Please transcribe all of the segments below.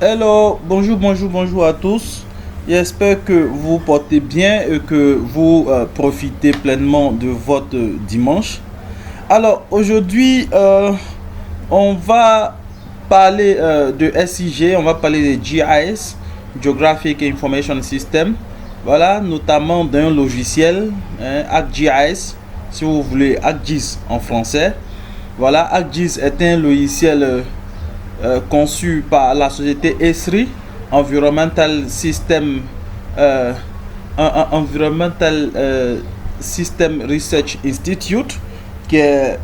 Hello, bonjour à tous. J'espère que vous portez bien et que vous profitez pleinement de votre dimanche. Alors aujourd'hui, on va parler de SIG, on va parler de GIS, Geographic Information System. Voilà, notamment d'un logiciel, ArcGIS, si vous voulez, ArcGIS en français. Voilà, ArcGIS est un logiciel conçu par la société Esri Environmental System, Environmental System Research Institute, qui est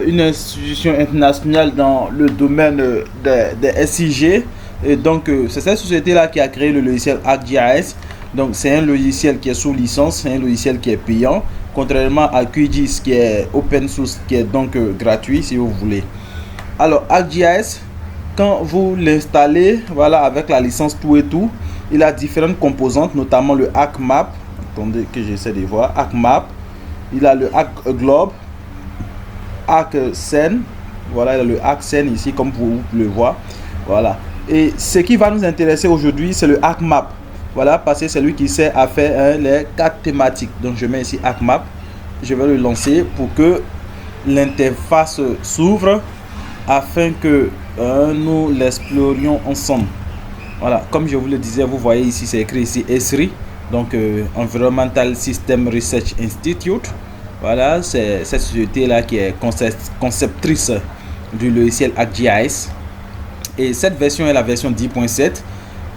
une institution internationale dans le domaine des SIG. Et donc c'est cette société là qui a créé le logiciel ArcGIS. Donc c'est un logiciel qui est sous licence, c'est un logiciel qui est payant, contrairement à QGIS qui est open source, qui est donc gratuit si vous voulez. Alors ArcGIS, quand vous l'installez, voilà, avec la licence tout et tout, il a différentes composantes, notamment le ArcMap. Attendez que j'essaie de voir. ArcMap, il a le ArcGlobe, ArcScene. Voilà, il a le ArcScene ici, comme vous pouvez le voir. Voilà. Et ce qui va nous intéresser aujourd'hui, c'est le ArcMap. Voilà, parce que c'est lui qui sert à faire les 4 thématiques. Donc je mets ici ArcMap. Je vais le lancer pour que l'interface s'ouvre afin que nous l'explorions ensemble. Voilà, comme je vous le disais, vous voyez ici, c'est écrit ici Esri, donc Environmental System Research Institute. Voilà, c'est cette société là qui est conceptrice du logiciel ArcGIS. Et cette version est la version 10.7.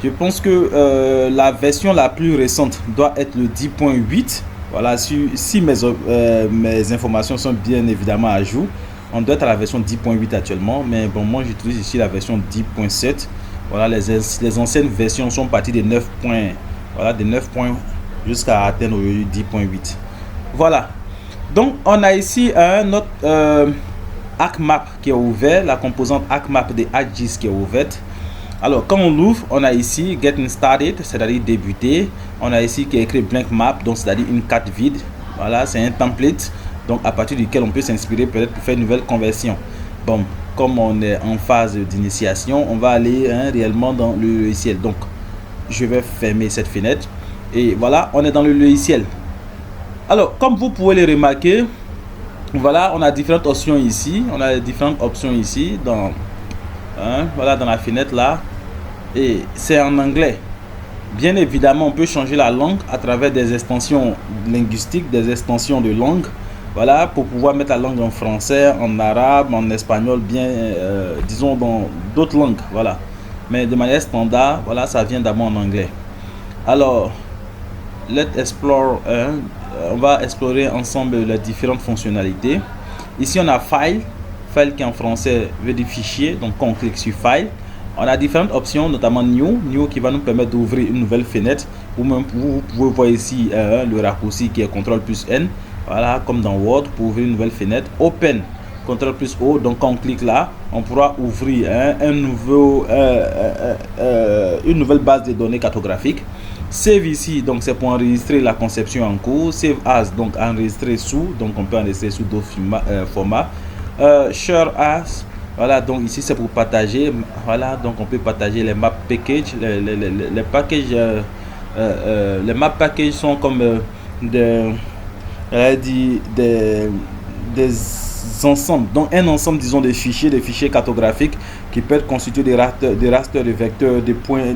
Je pense que la version la plus récente doit être le 10.8. Voilà, si mes informations sont bien évidemment à jour, on doit être à la version 10.8 actuellement, mais bon, moi j'utilise ici la version 10.7. Voilà, les anciennes versions sont parties des 9 points, voilà, des 9 points jusqu'à atteindre le 10.8. Voilà, donc on a ici notre ArcMap qui est ouvert, la composante ArcMap de ArcGIS qui est ouverte. Alors quand on l'ouvre, on a ici Getting Started, c'est-à-dire débuter. On a ici qui est écrit Blank Map, donc c'est-à-dire une carte vide. Voilà, c'est un template, donc à partir duquel on peut s'inspirer peut-être pour faire une nouvelle conversion. Bon, comme on est en phase d'initiation, on va aller réellement dans le logiciel. Donc je vais fermer cette fenêtre et voilà, on est dans le logiciel. Alors comme vous pouvez le remarquer, voilà, on a différentes options ici. On a différentes options ici dans voilà, dans la fenêtre là, et c'est en anglais. Bien évidemment, on peut changer la langue à travers des extensions linguistiques, des extensions de langue. Voilà, pour pouvoir mettre la langue en français, en arabe, en espagnol, bien, disons dans d'autres langues. Voilà, mais de manière standard, voilà, ça vient d'abord en anglais. Alors, let's explore. On va explorer ensemble les différentes fonctionnalités. Ici, on a File. File qui en français veut dire fichier. Donc, quand on clique sur File, on a différentes options, notamment New qui va nous permettre d'ouvrir une nouvelle fenêtre. Ou même, vous pouvez voir ici le raccourci qui est CTRL+N. Voilà, comme dans Word, pour ouvrir une nouvelle fenêtre. Open, CTRL+O. Donc, quand on clique là, on pourra ouvrir une nouvelle base de données cartographiques. Save ici, donc c'est pour enregistrer la conception en cours. Save as, donc enregistrer sous. Donc, on peut enregistrer sous d'autres formats. Share as, voilà, donc ici c'est pour partager. Voilà, donc on peut partager les map packages. Les packages, les map packages sont comme des ensembles, donc un ensemble, disons, des fichiers cartographiques qui peuvent constituer des rasters, des vecteurs, des points,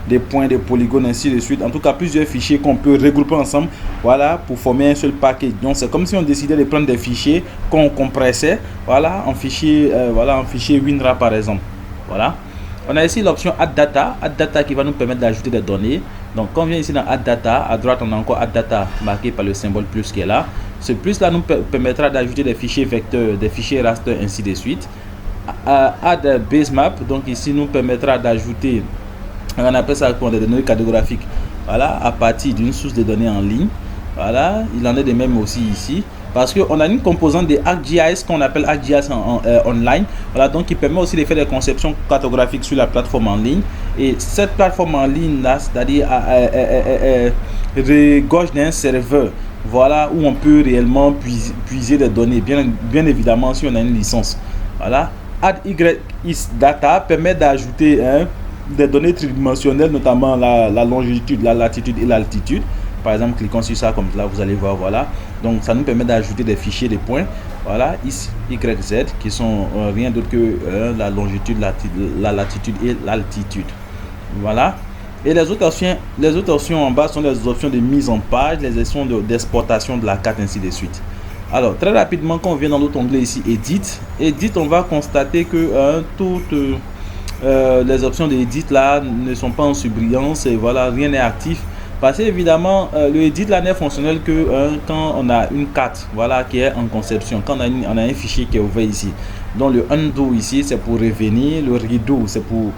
des polygones, ainsi de suite. En tout cas, plusieurs fichiers qu'on peut regrouper ensemble, voilà, pour former un seul package. Donc c'est comme si on décidait de prendre des fichiers qu'on compressait, voilà, en fichier, WinRAR par exemple. Voilà. On a ici l'option Add Data qui va nous permettre d'ajouter des données. Donc quand on vient ici dans Add Data, à droite on a encore Add Data marqué par le symbole plus qui est là. Ce plus là nous permettra d'ajouter des fichiers vecteurs, des fichiers raster, ainsi de suite. Add Base Map, donc ici nous permettra d'ajouter, on appelle ça des données cartographiques, voilà, à partir d'une source de données en ligne. Voilà, il en est de même aussi ici. Parce qu'on a une composante de ArcGIS qu'on appelle ArcGIS Online. Voilà, donc qui permet aussi de faire des conceptions cartographiques sur la plateforme en ligne. Et cette plateforme en ligne là, c'est-à-dire regorge d'un serveur, voilà, où on peut réellement puiser des données, bien évidemment si on a une licence. Voilà, Add YIS Data permet d'ajouter des données tridimensionnelles, notamment la longitude, la latitude et l'altitude. Par exemple, cliquons sur ça comme là, vous allez voir, voilà. Donc, ça nous permet d'ajouter des fichiers, des points, voilà, X, Y, Z, qui sont rien d'autre que la longitude, la latitude et l'altitude. Voilà. Et les autres options en bas sont les options de mise en page, les options d'exportation de la carte, ainsi de suite. Alors, très rapidement, quand on vient dans notre onglet ici, Edit, on va constater que toutes les options d'Edit là ne sont pas en surbrillance et voilà, rien n'est actif. Parce qu'évidemment, le Edit là n'est fonctionnel que quand on a une carte, voilà, qui est en conception, quand on a un fichier qui est ouvert ici. Donc le Undo ici, c'est pour revenir, le Redo, c'est pour,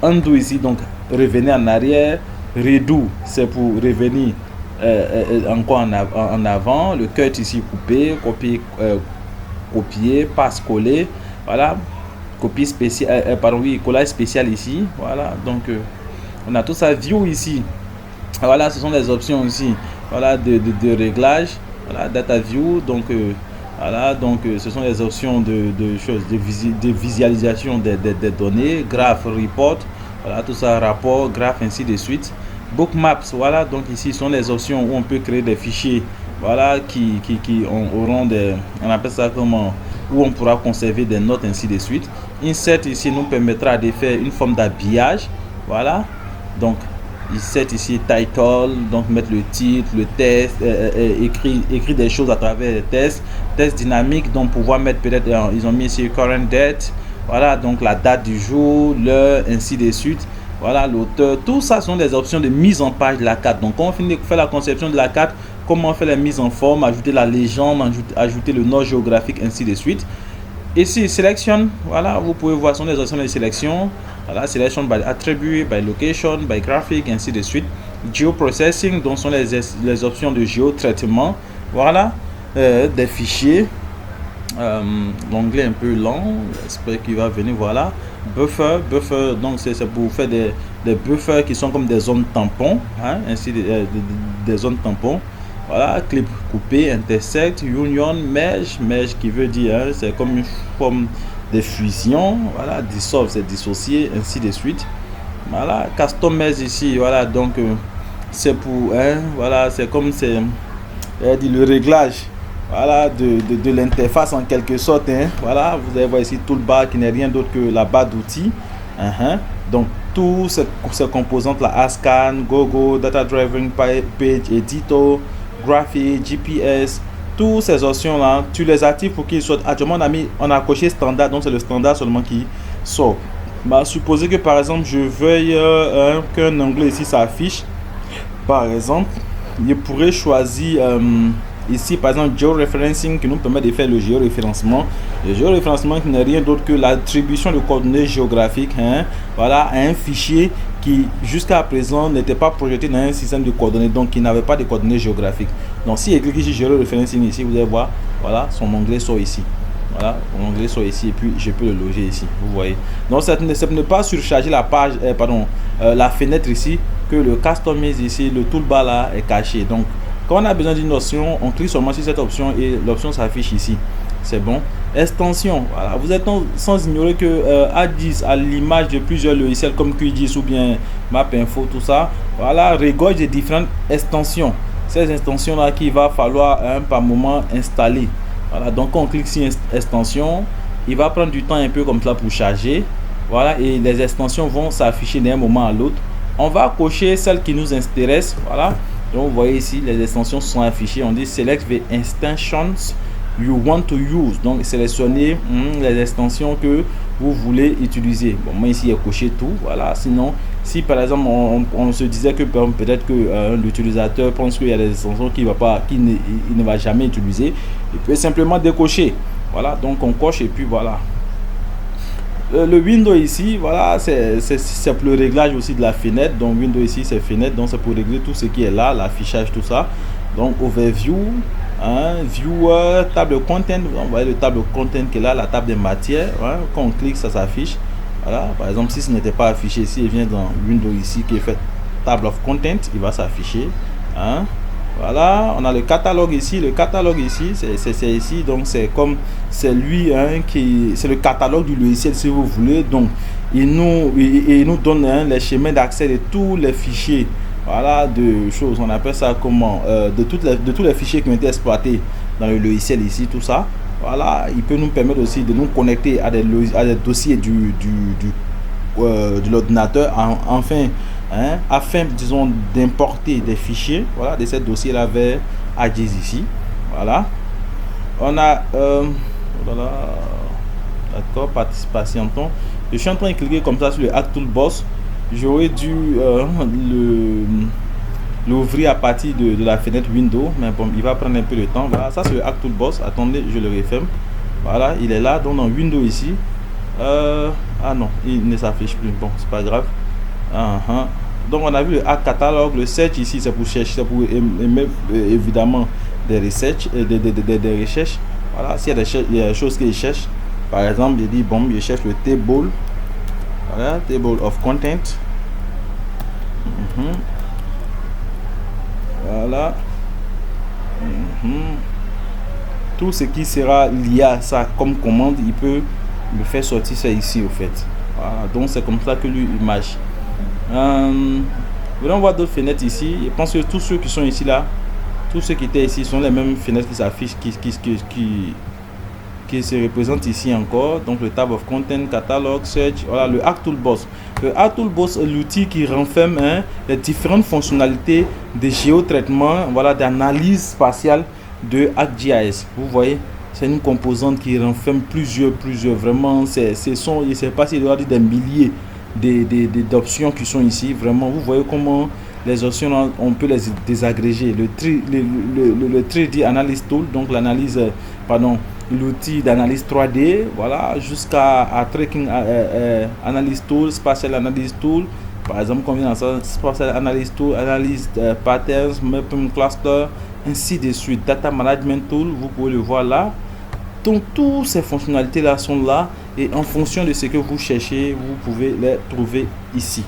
Undo ici, donc revenir en arrière, Redo, c'est pour revenir encore en avant, le Cut ici, couper, copier, passe, coller, voilà, copie spéciale, collage spécial ici, voilà, donc on a tout ça, View ici. Voilà, ce sont les options ici, voilà, de réglage, voilà, data view, donc voilà, donc ce sont les options de visualisation des données, graph, report, voilà, tout ça, rapport, graph, ainsi de suite. Bookmaps, voilà, donc ici sont les options où on peut créer des fichiers, voilà, qui auront des, on appelle ça comment, où on pourra conserver des notes, ainsi de suite. Insert ici nous permettra de faire une forme d'habillage, voilà, donc Insert ici title, donc mettre le titre, le test, écrire des choses à travers les tests dynamiques, donc pouvoir mettre peut-être, ils ont mis ici current date, voilà, donc la date du jour, l'heure, ainsi de suite, voilà, l'auteur. Tout ça sont des options de mise en page de la carte. Donc quand on finit de faire la conception de la carte, comment faire la mise en forme, ajouter la légende, ajouter le nom géographique, ainsi de suite. Ici, Selection, voilà, vous pouvez voir, sont des options de sélection, voilà, Selection by Attribute, by Location, by Graphic, ainsi de suite. Geoprocessing, donc sont les options de géotraitement, voilà, des fichiers, l'onglet un peu lent, j'espère qu'il va venir, voilà. Buffer, donc c'est pour faire des buffers qui sont comme des zones tampons, hein, ainsi des zones tampons. Voilà, clip, couper, intersect, union, merge qui veut dire, hein, c'est comme une forme de fusion, voilà, dissolve, c'est dissocier, ainsi de suite. Voilà, customize ici, voilà, donc c'est pour, hein, voilà, c'est comme c'est le réglage, voilà, de l'interface en quelque sorte, hein, voilà, vous allez voir ici toolbar qui n'est rien d'autre que la barre d'outils, donc tous ces composantes là, ASCAN, GoGo, Data Driven Page Editor, Graphic, GPS, toutes ces options là, tu les actives pour qu'ils soient. Actuellement on a coché standard, donc c'est le standard seulement qui sort. Bah, supposez que par exemple je veuille qu'un onglet ici s'affiche, par exemple je pourrais choisir ici par exemple georeferencing qui nous permet de faire le géoréférencement. Le géoréférencement qui n'est rien d'autre que l'attribution de coordonnées géographiques, hein, voilà, à un fichier qui jusqu'à présent n'était pas projeté dans un système de coordonnées, donc qui n'avait pas de coordonnées géographiques. Donc si je clique sur géoréférencing ici, vous allez voir, voilà, son onglet sort ici. Voilà, mon onglet sort ici et puis je peux le loger ici, vous voyez. Donc ça ne pas surcharger la page, la fenêtre ici, que le customize ici, le toolbar là est caché. Donc quand on a besoin d'une option, on clique seulement sur cette option et l'option s'affiche ici. C'est bon. Extension, voilà, vous êtes sans ignorer que A10 à l'image de plusieurs logiciels comme QGIS ou bien MapInfo, tout ça, voilà, regorge de différentes extensions. Ces extensions là qu'il va falloir par moment installer. Voilà, donc quand on clique sur extension, il va prendre du temps un peu comme ça pour charger. Voilà, et les extensions vont s'afficher d'un moment à l'autre. On va cocher celles qui nous intéressent. Voilà, donc vous voyez ici les extensions sont affichées. On dit select the extensions you want to use. Donc sélectionnez les extensions que vous voulez utiliser. Bon, moi ici il y a coché tout. Voilà, sinon si par exemple on se disait que peut-être que l'utilisateur pense qu'il y a des extensions qu'il ne va jamais utiliser, il peut simplement décocher. Voilà, donc on coche et puis voilà. Le window ici, voilà, c'est pour le réglage aussi de la fenêtre. Donc window ici c'est fenêtre, donc c'est pour régler tout ce qui est là, l'affichage, tout ça. Donc overview, viewer, table content, on voit le table content qui est là, la table des matières, hein, quand on clique ça s'affiche. Voilà, par exemple si ce n'était pas affiché, si il vient dans window ici qui est fait table of content, il va s'afficher, hein. Voilà, on a le catalogue ici. Le catalogue ici, c'est ici. Donc, c'est comme, c'est lui hein, c'est le catalogue du logiciel si vous voulez. Donc, il nous donne hein, les chemins d'accès de tous les fichiers. Voilà, de choses. On appelle ça comment de tous les fichiers qui ont été exploités dans le logiciel ici, tout ça. Voilà, il peut nous permettre aussi de nous connecter à des dossiers de l'ordinateur. Enfin, hein, afin disons d'importer des fichiers voilà de ces dossiers là vers ArcGIS ici. Voilà, on a voilà, d'accord, patientons. Je suis en train de cliquer comme ça sur le Hack Toolbox. J'aurais dû l'ouvrir à partir de la fenêtre Windows, mais bon, il va prendre un peu de temps. Voilà, ça c'est le Hack Toolbox. Attendez, je le referme. Voilà, il est là, donc dans Windows ici. Ah non, il ne s'affiche plus. Bon, c'est pas grave. Donc on a vu le Hack Catalogue, le Search ici, c'est pour chercher, c'est pour évidemment des recherches, des recherches. Voilà, s'il y a des choses qu'il cherche, par exemple, il dit bon, il cherche le table, voilà, table of content. Voilà. Tout ce qui sera lié à ça comme commande, il peut me faire sortir ça ici au fait. Voilà, donc c'est comme ça que lui il marche. Venons voir d'autres fenêtres ici. Je pense que tous ceux qui sont ici là, tous ceux qui étaient ici sont les mêmes fenêtres qui s'affichent, qui se représentent ici encore. Donc le tab of content, catalogue, search. Voilà, le Hack Toolbox. Le Hack Toolbox est l'outil qui renferme hein, les différentes fonctionnalités de géotraitement, voilà, d'analyse spatiale de ArcGIS. Vous voyez, c'est une composante qui renferme plusieurs vraiment, je sais pas si il y a des milliers d'options qui sont ici. Vraiment, vous voyez comment les options on peut les désagréger. Le 3D Analysis Tool, donc l'analyse, pardon, l'outil d'analyse 3D, voilà, jusqu'à Tracking Analysis Tool, Spatial Analysis Tool, par exemple, comme dans ça, Spatial Analysis Tool, Analyse Patterns, Mapping Cluster, ainsi de suite. Data Management Tool, vous pouvez le voir là. Donc toutes ces fonctionnalités là sont là et en fonction de ce que vous cherchez, vous pouvez les trouver ici.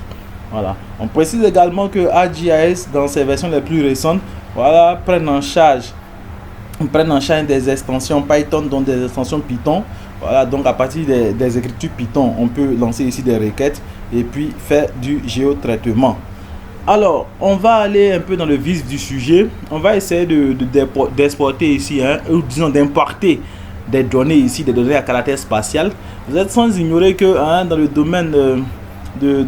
Voilà. On précise également que ArcGIS dans ses versions les plus récentes, voilà, prennent en charge des extensions Python, donc des extensions Python. Voilà, donc à partir des écritures Python, on peut lancer ici des requêtes et puis faire du géotraitement. Alors, on va aller un peu dans le vif du sujet. On va essayer d'exporter ici, hein, ou disons d'importer des données ici, des données à caractère spatial. Vous êtes sans ignorer que hein, dans le domaine de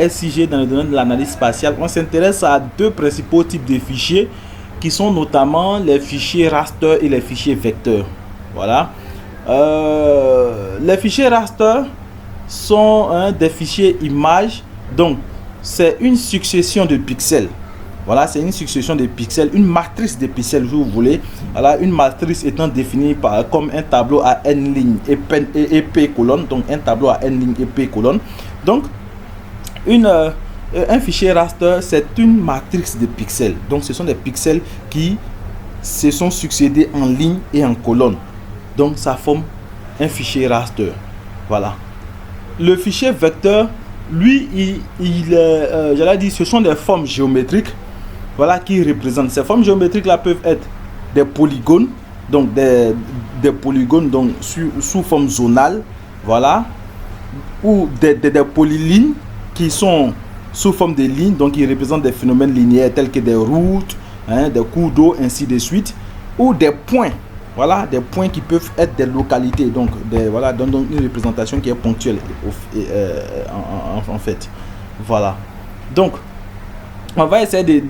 SIG, dans le domaine de l'analyse spatiale, on s'intéresse à deux principaux types de fichiers qui sont notamment les fichiers raster et les fichiers vecteurs. Voilà. Les fichiers raster sont des fichiers images, donc c'est une succession de pixels. Voilà, c'est une succession de pixels, une matrice de pixels, si vous voulez. Voilà, une matrice étant définie comme un tableau à n lignes et p colonnes. Donc, un tableau à n lignes et p colonnes. Donc, un fichier raster, c'est une matrice de pixels. Donc, ce sont des pixels qui se sont succédés en ligne et en colonne. Donc, ça forme un fichier raster. Voilà. Le fichier vecteur, lui, j'allais dire, ce sont des formes géométriques. Voilà, qui représentent. Ces formes géométriques là peuvent être des polygones, donc des polygones donc sous forme zonale, voilà, ou des polylignes qui sont sous forme de lignes, donc qui représentent des phénomènes linéaires tels que des routes, hein, des cours d'eau, ainsi de suite, ou des points, voilà, des points qui peuvent être des localités, donc voilà, donc une représentation qui est ponctuelle en fait, voilà. Donc on va essayer de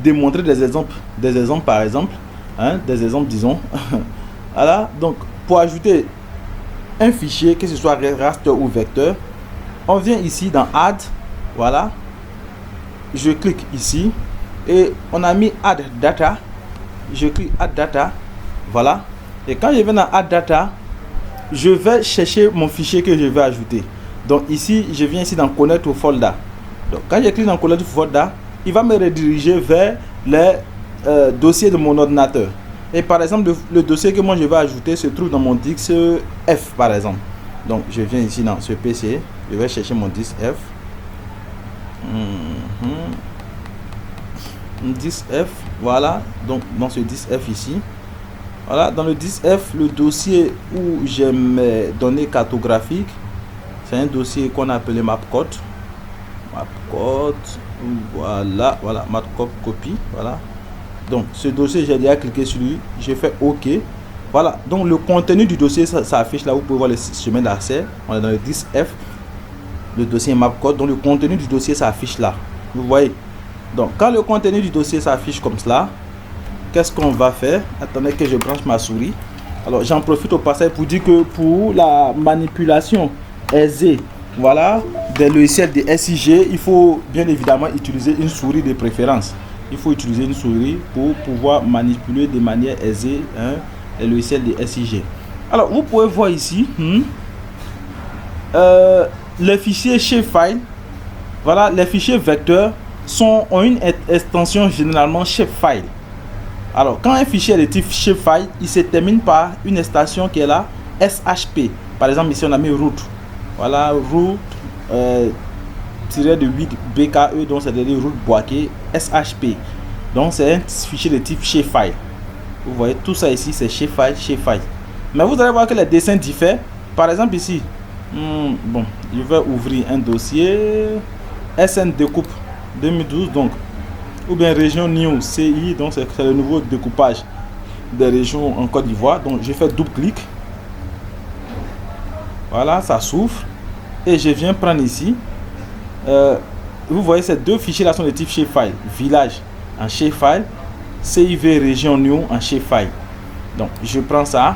démontrer des exemples par exemple, hein, des exemples disons. Voilà, donc pour ajouter un fichier, que ce soit raster ou vecteur, on vient ici dans Add, voilà, je clique ici et on a mis Add Data, je clique Add Data, voilà, et quand je viens dans Add Data, je vais chercher mon fichier que je vais ajouter. Donc ici, je viens ici dans Connect to Folder. Donc quand je clique dans Connect to Folder, il va me rediriger vers les dossiers de mon ordinateur. Et par exemple, le dossier que moi je vais ajouter se trouve dans mon disque F par exemple. Donc je viens ici dans ce PC, je vais chercher mon disque F. 10F, voilà, donc dans ce 10F ici, voilà, dans le 10F, le dossier où j'ai mes données cartographiques, c'est un dossier qu'on a appelé mapcode, voilà, mapcode copie, voilà. Donc ce dossier, j'ai déjà cliqué sur lui, j'ai fait OK. Voilà, donc le contenu du dossier, ça affiche là, vous pouvez voir le chemin d'accès. On est dans le 10F, le dossier mapcode, donc le contenu du dossier s'affiche là. Vous voyez. Donc quand le contenu du dossier s'affiche comme cela, qu'est-ce qu'on va faire? Attendez que je branche ma souris. Alors j'en profite au passage pour dire que pour la manipulation aisée, voilà, des logiciels de SIG, il faut bien évidemment utiliser une souris de préférence. Il faut utiliser une souris pour pouvoir manipuler de manière aisée les logiciels de SIG. Alors vous pouvez voir ici les fichiers shapefile. Voilà, les fichiers vecteurs ont une extension généralement shapefile. Alors quand un fichier est de type shapefile, il se termine par une extension qui est là, SHP. Par exemple ici on a mis root. Voilà, root tiré de 8 BKE, donc c'est-à-dire root boîtier SHP. Donc c'est un fichier de type shapefile. Vous voyez tout ça ici, c'est shapefile. Mais vous allez voir que les dessins diffèrent. Par exemple ici, bon, je vais ouvrir un dossier SN découpe 2012, donc ou bien région New CI, donc c'est le nouveau découpage des régions en Côte d'Ivoire. Donc je fais double clic, voilà, ça s'ouvre et je viens prendre ici. Vous voyez ces deux fichiers là sont de type shapefile, village en shapefile, CIV région New en shapefile. Donc je prends ça,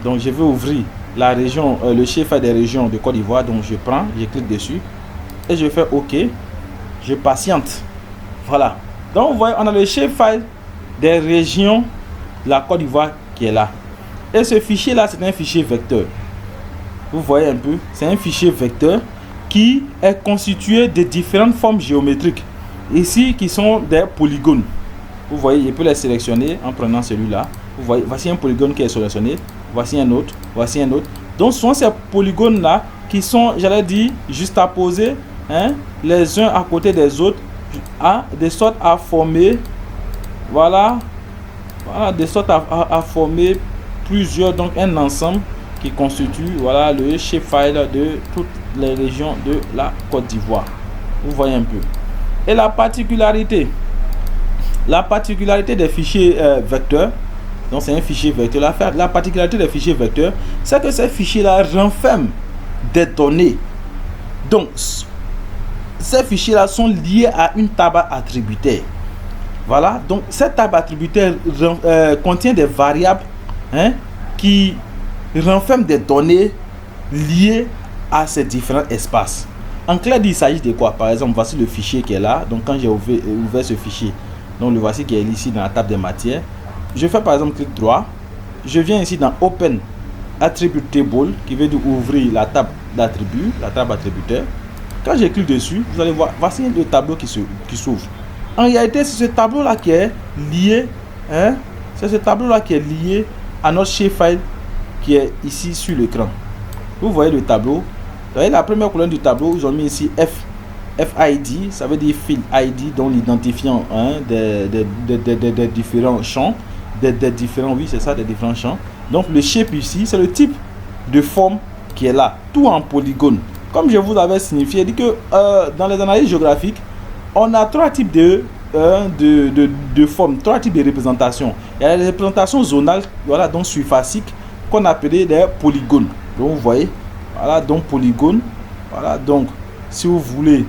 donc je vais ouvrir la région, le shapefile des régions de Côte d'Ivoire. Donc je prends, je clique dessus et je fais OK, je patiente. Voilà, donc vous voyez on a le shapefile des régions de la Côte d'Ivoire qui est là, et ce fichier là c'est un fichier vecteur. Vous voyez un peu, c'est un fichier vecteur qui est constitué de différentes formes géométriques ici qui sont des polygones. Vous voyez, je peux les sélectionner en prenant celui-là. Vous voyez, voici un polygone qui est sélectionné, voici un autre, voici un autre. Donc ce sont ces polygones là qui sont, j'allais dire, juxtaposés les uns à côté des autres, de sorte à former, voilà, de sorte à former plusieurs, donc un ensemble qui constitue, voilà, le shapefile de toutes les régions de la Côte d'Ivoire. Vous voyez un peu. Et la particularité des fichiers vecteurs, donc c'est un fichier vecteur, la particularité des fichiers vecteurs, c'est que ces fichiers là renferment des données. Donc ces fichiers là sont liés à une table attributaire. Voilà, donc cette table attributaire contient des variables qui renferment des données liées à ces différents espaces. En clair, il s'agit de quoi? Par exemple, voici le fichier qui est là. Donc quand j'ai ouvert ce fichier, donc le voici qui est ici dans la table des matières. Je fais par exemple clic droit, je viens ici dans Open Attribute Table, qui veut dire ouvrir la table d'attributs, la table attributeur. Quand je clique dessus, vous allez voir, voici le tableau qui s'ouvre. En réalité, c'est ce tableau là qui est lié, c'est ce tableau là qui est lié à notre shapefile qui est ici sur l'écran. Vous voyez le tableau. Vous voyez la première colonne du tableau, ils ont mis ici FID, ça veut dire Field ID, donc l'identifiant des différents champs, des différents champs. Donc le shape ici, c'est le type de forme qui est là, tout en polygone. Comme je vous avais signifié, dit que dans les analyses géographiques, on a trois types de formes, trois types de représentations. Il y a les représentations zonales, voilà, donc surfaciques, qu'on appelait des polygones. Donc vous voyez, voilà, donc polygone, voilà, donc si vous voulez,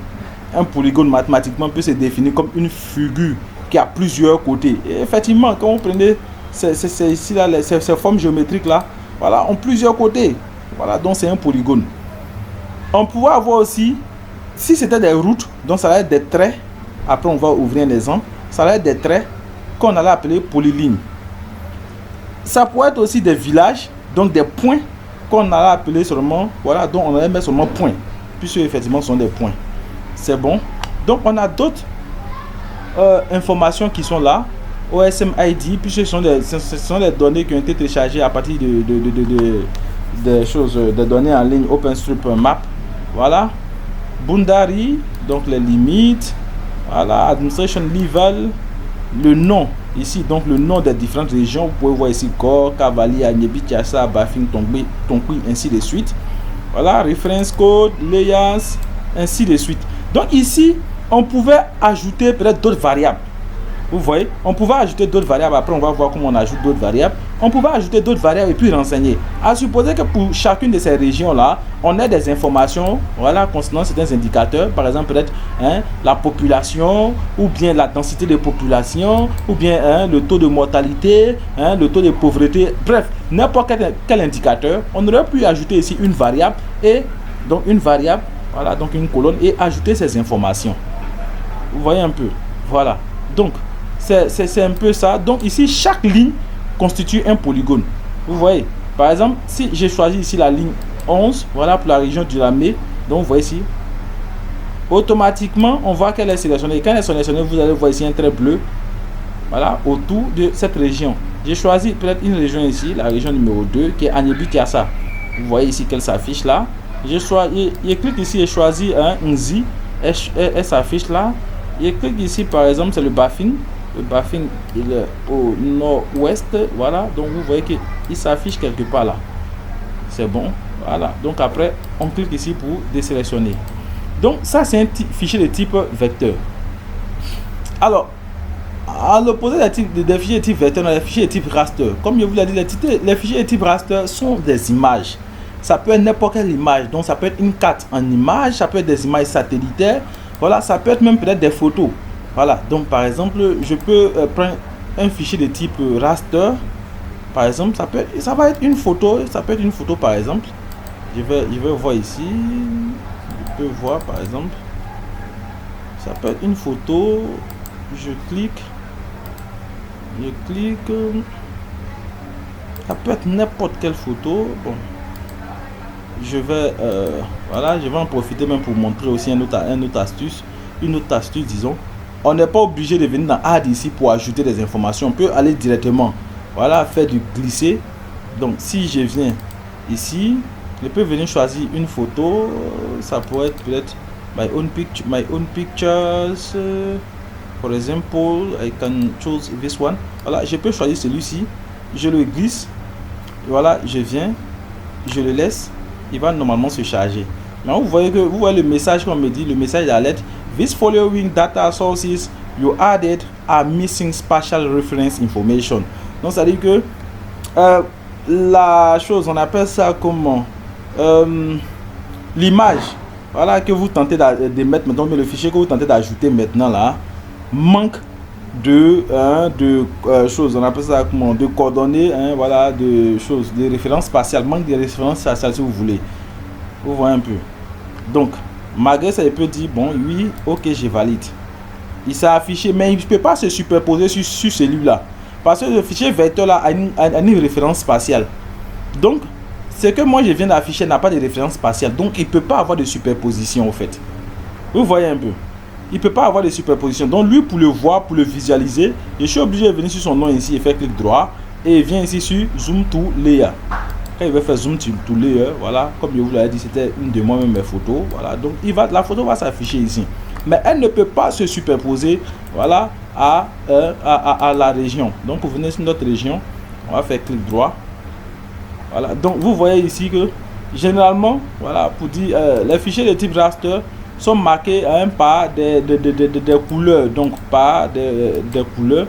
un polygone mathématiquement peut se définir comme une figure qui a plusieurs côtés. Et effectivement, quand vous prenez ces formes géométriques là, voilà, ont plusieurs côtés. Voilà, donc c'est un polygone. On pourrait avoir aussi, si c'était des routes, donc ça va être des traits. Après on va ouvrir un exemple. Ça va être des traits qu'on allait appeler polylignes. Ça pourrait être aussi des villages, donc des points qu'on allait appeler seulement, voilà, donc on allait mettre seulement points, puisque effectivement ce sont des points. C'est bon. Donc on a d'autres informations qui sont là. OSM ID, puisque ce sont des données qui ont été téléchargées à partir des données en ligne OpenStreetMap. Voilà. Boundary, donc les limites. Voilà, administration level, le nom ici, donc le nom des différentes régions. Vous pouvez voir ici Corps, Cavalier, Agnebi, Tiassa, Bafing, Tonkwi, ainsi de suite. Voilà, reference code, layers, ainsi de suite. Donc ici, on pouvait ajouter peut-être d'autres variables. Vous voyez, on pouvait ajouter d'autres variables. Après, on va voir comment on ajoute d'autres variables. On pouvait ajouter d'autres variables et puis renseigner. À supposer que pour chacune de ces régions-là, on ait des informations, voilà, concernant certains indicateurs. Par exemple, peut-être la population, ou bien la densité de population, ou bien le taux de mortalité, le taux de pauvreté. Bref, n'importe quel indicateur, on aurait pu ajouter ici une variable et donc une variable, voilà, donc une colonne et ajouter ces informations. Vous voyez un peu, voilà. Donc, c'est un peu ça. Donc ici, chaque ligne constitue un polygone. Vous voyez, par exemple, si j'ai choisi ici la ligne 11, voilà pour la région du Lamé. Donc vous voyez ici, automatiquement, on voit qu'elle est sélectionnée. Et quand elle est sélectionnée, vous allez voir ici un trait bleu, voilà, autour de cette région. J'ai choisi peut-être une région ici, la région numéro 2, qui est Agnebi Tiassa. Vous voyez ici qu'elle s'affiche là. Je clique ici et choisis un Nzi, elle s'affiche là. Je clique ici, par exemple, c'est le Bafing. Le Bafing, il est au nord-ouest. Voilà, donc vous voyez qu'il s'affiche quelque part là. C'est bon. Voilà, donc après, on clique ici pour désélectionner. Donc, ça, c'est un fichier de type vecteur. Alors, à l'opposé des fichiers de type vecteur, on a les fichiers de type raster. Comme je vous l'ai dit, les fichiers de type raster sont des images. Ça peut être n'importe quelle image. Donc, ça peut être une carte en image, ça peut être des images satellitaires. Voilà, ça peut être même peut-être des photos. Voilà, donc par exemple, je peux prendre un fichier de type raster. Par exemple, ça va être une photo. Ça peut être une photo par exemple. Je vais voir ici. Je peux voir par exemple. Ça peut être une photo. Je clique. Ça peut être n'importe quelle photo. Bon. Voilà, je vais en profiter même pour montrer aussi une autre astuce, disons. On n'est pas obligé de venir dans Add ici pour ajouter des informations. On peut aller directement, voilà, faire du glisser. Donc si je viens ici, je peux venir choisir une photo. Ça pourrait être peut-être my own pictures. For example, I can choose this one. Voilà, je peux choisir celui-ci. Je le glisse. Voilà, je viens, je le laisse. Il va normalement se charger. Mais vous voyez le message qu'on me dit, le message d'alerte. This following data sources you added are missing spatial reference information. Donc ça dit que la chose, on appelle ça comment, l'image, voilà, que vous tentez de mettre maintenant, mais le fichier que vous tentez d'ajouter maintenant là manque de choses, on appelle ça comment, de coordonnées, voilà, de choses, de références spatiales, manque de références spatiales si vous voulez. Vous voyez un peu. Donc malgré ça, il peut dire bon, oui, ok, je valide. Il s'est affiché, mais il ne peut pas se superposer sur celui-là, parce que le fichier vecteur là a une référence spatiale. Donc ce que moi je viens d'afficher n'a pas de référence spatiale, donc il ne peut pas avoir de superposition au fait. Vous voyez un peu. Il ne peut pas avoir de superposition. Donc lui, pour le voir, pour le visualiser, je suis obligé de venir sur son nom ici et faire clic droit. Et il vient ici sur Zoom to Layer. Quand il veut faire Zoom to Layer, voilà, comme je vous l'avais dit, c'était une de moi-même mes photos. Voilà, donc la photo va s'afficher ici. Mais elle ne peut pas se superposer, voilà, à la région. Donc vous venez sur notre région, on va faire clic droit. Voilà, donc vous voyez ici que généralement, voilà, pour dire les fichiers de type raster sont marqués par des couleurs, donc par des couleurs.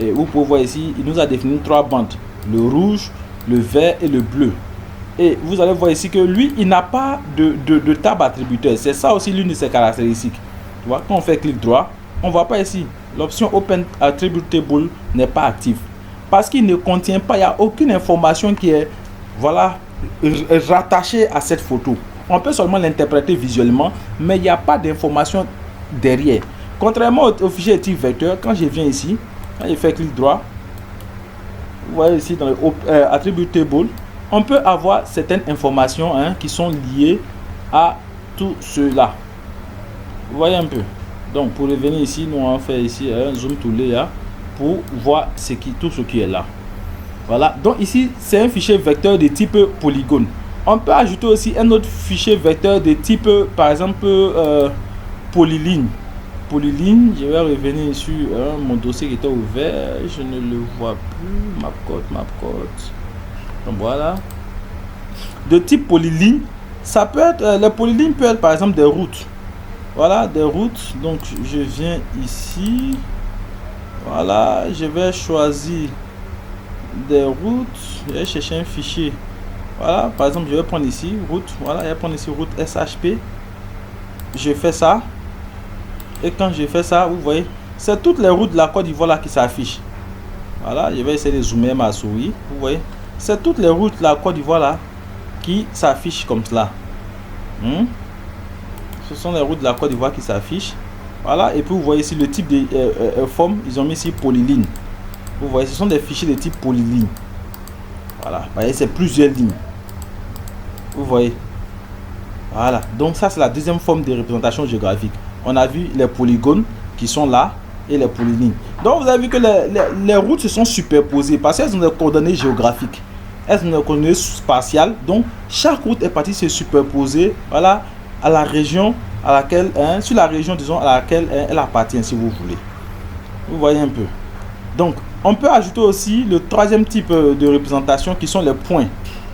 Et vous pouvez voir ici, il nous a défini 3 bandes, le rouge, le vert et le bleu. Et vous allez voir ici que lui, il n'a pas de table attributeur. C'est ça aussi l'une de ses caractéristiques. Tu vois, quand on fait clic droit, on ne voit pas ici. L'option Open Attribute Table n'est pas active. Parce qu'il ne contient pas, il n'y a aucune information qui est, voilà, rattachée à cette photo. On peut seulement l'interpréter visuellement, mais il n'y a pas d'information derrière. Contrairement au fichier type vecteur, quand je viens ici, quand je fais clic droit, vous voyez ici dans le Attribute Table, on peut avoir certaines informations qui sont liées à tout cela. Vous voyez un peu. Donc pour revenir ici, nous on fait ici un zoom to layer pour voir tout ce qui est là. Voilà, donc ici c'est un fichier vecteur de type polygone. On peut ajouter aussi un autre fichier vecteur de type, par exemple, polyline. polyline. Je vais revenir sur mon dossier qui était ouvert. Je ne le vois plus. Mapcode. Donc voilà. De type polyline, ça peut être, les polylines peuvent être par exemple des routes. Voilà, des routes. Donc je viens ici. Voilà, je vais choisir des routes. Je vais chercher un fichier. Voilà, par exemple, je vais prendre ici route. Voilà, je vais prendre ici route SHP. Je fais ça. Et quand je fais ça, vous voyez, c'est toutes les routes de la Côte d'Ivoire là qui s'affichent. Voilà, je vais essayer de zoomer ma souris. Vous voyez, c'est toutes les routes de la Côte d'Ivoire là qui s'affichent comme cela. Ce sont les routes de la Côte d'Ivoire qui s'affichent. Voilà, et puis vous voyez ici le type de forme. Ils ont mis ici polyline. Vous voyez, ce sont des fichiers de type polyline. Voilà, vous voyez, c'est plusieurs lignes. Vous voyez. Voilà, donc ça c'est la deuxième forme de représentation géographique. On a vu les polygones qui sont là et les polylignes. Donc vous avez vu que les routes se sont superposées parce qu'elles ont des coordonnées géographiques. Elles ont des coordonnées spatiales. Donc chaque route est partie se superposer, voilà, à la région à laquelle, sur la région disons à laquelle elle appartient, si vous voulez. Vous voyez un peu. Donc on peut ajouter aussi le troisième type de représentation qui sont les points.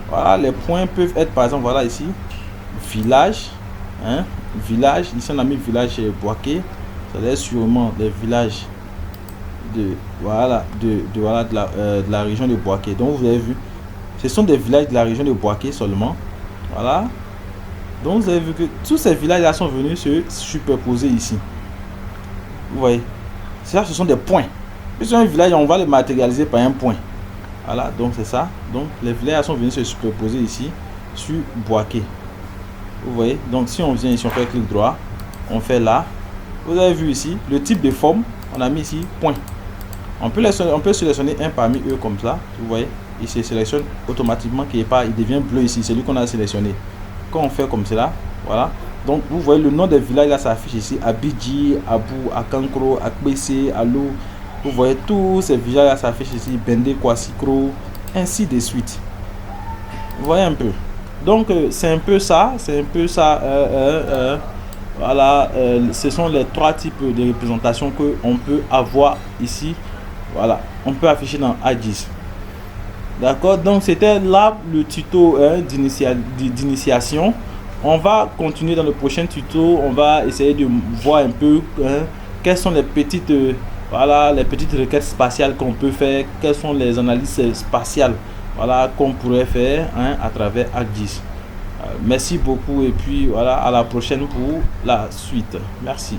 Voilà, les points peuvent être par exemple, voilà ici, village, village, ici on a mis village Boaké, ça doit être sûrement des villages de la région de Boaké. Donc vous avez vu, ce sont des villages de la région de Boaké seulement. Voilà, donc vous avez vu que tous ces villages là sont venus se superposer ici. Vous voyez, ça ce sont des points. Sur un village, on va le matérialiser par un point. Voilà, donc c'est ça. Donc les villages sont venus se superposer ici sur Boaké. Vous voyez, donc si on vient ici, on fait clic droit, on fait là. Vous avez vu ici le type de forme, on a mis ici point. On peut sélectionner un parmi eux comme ça. Vous voyez, il se sélectionne automatiquement, il devient bleu ici, c'est lui qu'on a sélectionné. Quand on fait comme cela, voilà. Donc vous voyez le nom des villages là s'affiche ici, Abidji, Abou, Akankro, Akbese, Alo. Vous voyez tous ces villages là s'affichent ici, Bende, Kwasikro, ainsi de suite. Vous voyez un peu. Donc c'est un peu ça, voilà, ce sont les trois types de représentation que on peut avoir ici. Voilà, on peut afficher dans ArcGIS. D'accord, donc c'était là le tuto d'initiation. On va continuer dans le prochain tuto. On va essayer de voir un peu quelles sont les petites les petites requêtes spatiales qu'on peut faire, quelles sont les analyses spatiales, voilà, qu'on pourrait faire à travers ArcGIS. Merci beaucoup et puis voilà, à la prochaine pour la suite. Merci.